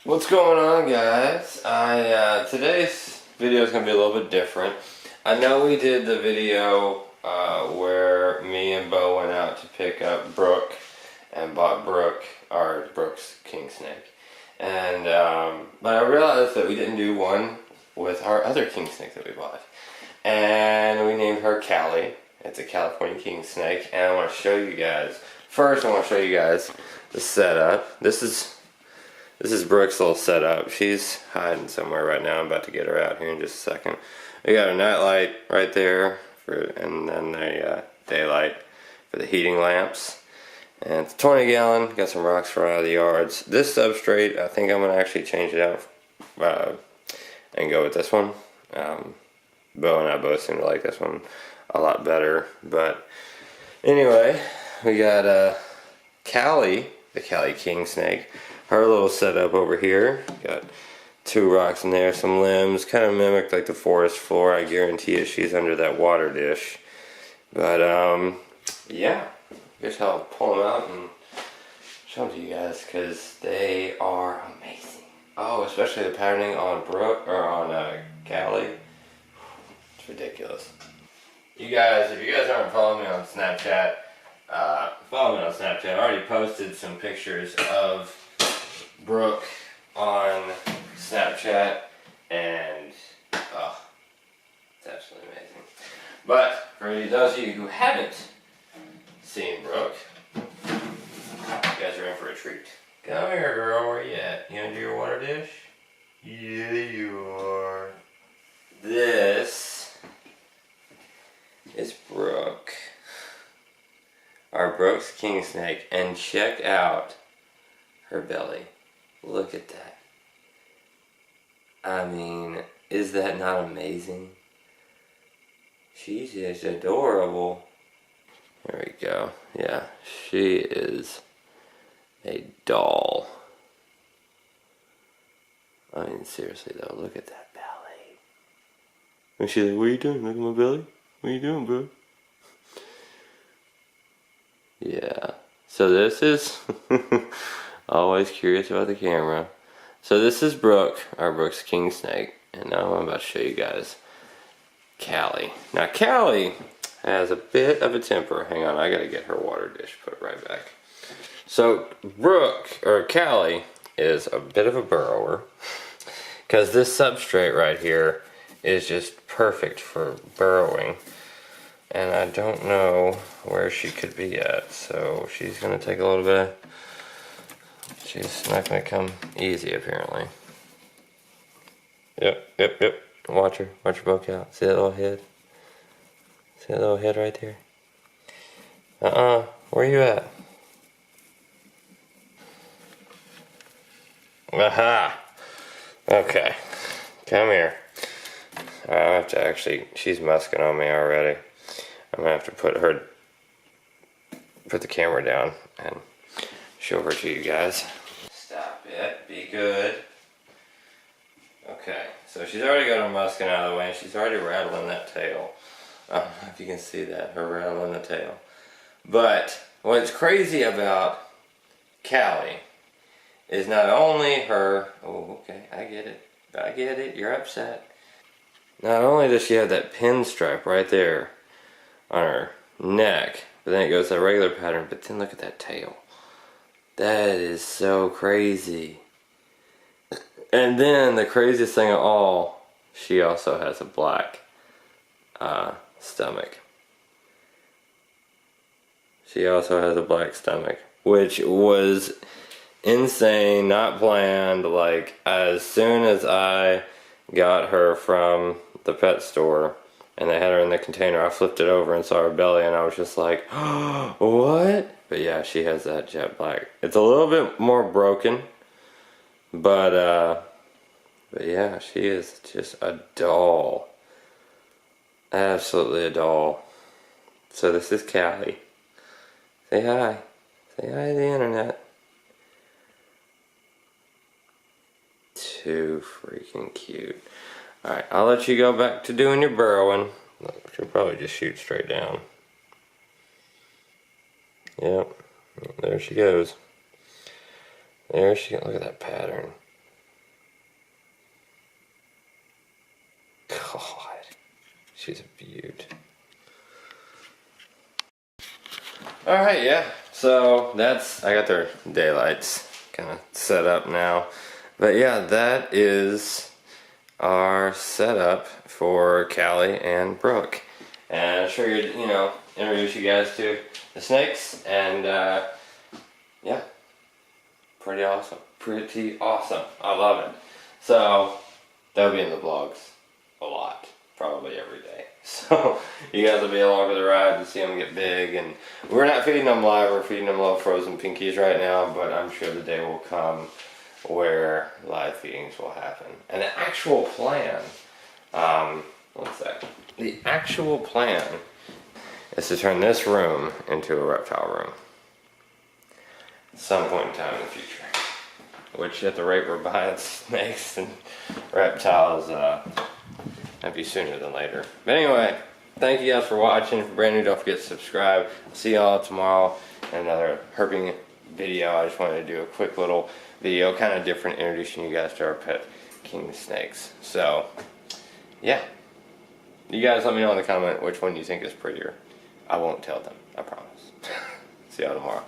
What's going on, guys? Today's video is going to be a little bit different. I know we did the video where me and Bo went out to pick up Brooke and bought Brooke's king snake. And but I realized that we didn't do one with our other king snake that we bought. And we named her Cali. It's a California king snake, and I want to show you guys. First, I want to show you guys the setup. This is Brooke's little setup. She's hiding somewhere right now. I'm about to get her out here in just a second. We got a night light right there, and then a daylight for the heating lamps. And it's 20 gallon. Got some rocks for out of the yards. This substrate, I think I'm going to actually change it out and go with this one. Bo and I both seem to like this one a lot better. But anyway, we got Cali, the Cali king snake. Her little setup over here. Got two rocks in there, some limbs, kind of mimicked like the forest floor. I guarantee you she's under that water dish. But yeah, I guess I'll pull them out and show them to you guys because they are amazing. Oh, especially the patterning on Brooke or on Cali. It's ridiculous. You guys, if you guys aren't following me on Snapchat, follow me on Snapchat. I already posted some pictures of Brooke on Snapchat, and oh, it's absolutely amazing. But for those of you who haven't seen Brooke, you guys are in for a treat. Come here, girl. Where you at? You under your water dish? Yeah, you are. This is Brooke, our Brooke's king snake, and check out her belly. Look at that. I mean, is that not amazing? She's just adorable. There we go. Yeah, she is a doll. I mean, seriously though, look at that belly. And she's like, what are you doing? Look at my belly? What are you doing, bro? Yeah. So this is... Always curious about the camera. So this is Brooke, our Brooke's king snake, and now I'm about to show you guys Cali. Now Cali has a bit of a temper. Hang on, I gotta get her water dish put right back. So Brooke, or Cali, is a bit of a burrower because this substrate right here is just perfect for burrowing. And I don't know where she could be at, so she's gonna take a little bit of... She's not going to come easy, apparently. Yep. Watch her poke out. See that little head? See that little head right there? Where you at? Aha! Okay. Come here. I have to actually... She's musking on me already. I'm going to have to put the camera down and show her to you guys. Stop it. Be good. Okay, so she's already got her musking out of the way, and she's already rattling that tail. I don't know if you can see that, her rattling the tail. But what's crazy about Cali is not only her... Oh, okay, I get it. You're upset. Not only does she have that pinstripe right there on her neck, but then it goes to a regular pattern, but then look at that tail. That is so crazy. And then the craziest thing of all, she also has a black stomach. She also has a black stomach, which was insane, not planned. Like, as soon as I got her from the pet store and they had her in the container, I flipped it over and saw her belly, and I was just like, oh, what? But yeah, she has that jet black. It's a little bit more broken, but yeah, she is just a doll. Absolutely a doll. So this is Cali. Say hi. Say hi to the internet. Too freaking cute. Alright, I'll let you go back to doing your burrowing. She'll probably just shoot straight down. Yep, there she goes. There she goes. Look at that pattern. She's a beaut. Alright, yeah. So that's, I got their daylights kind of set up now. But yeah, that is our setup for Cali and Brooke. And I figured, you know, introduce you guys to the snakes. And yeah, pretty awesome. Pretty awesome. I love it. So that'll be in the vlogs a lot. Probably every day. So you guys will be along for the ride to see them get big. And we're not feeding them live, we're feeding them little frozen pinkies right now, but I'm sure the day will come where live feedings will happen. And the actual plan, one sec. The actual plan is to turn this room into a reptile room at some point in time in the future. Which at the rate we're buying snakes and reptiles, might be sooner than later. But anyway, thank you guys for watching. If you're brand new, don't forget to subscribe. I'll see y'all tomorrow in another herping video. I just wanted to do a quick little video, kind of different, introducing you guys to our pet king snakes. So, yeah. You guys let me know in the comment which one you think is prettier. I won't tell them, I promise. See y'all tomorrow.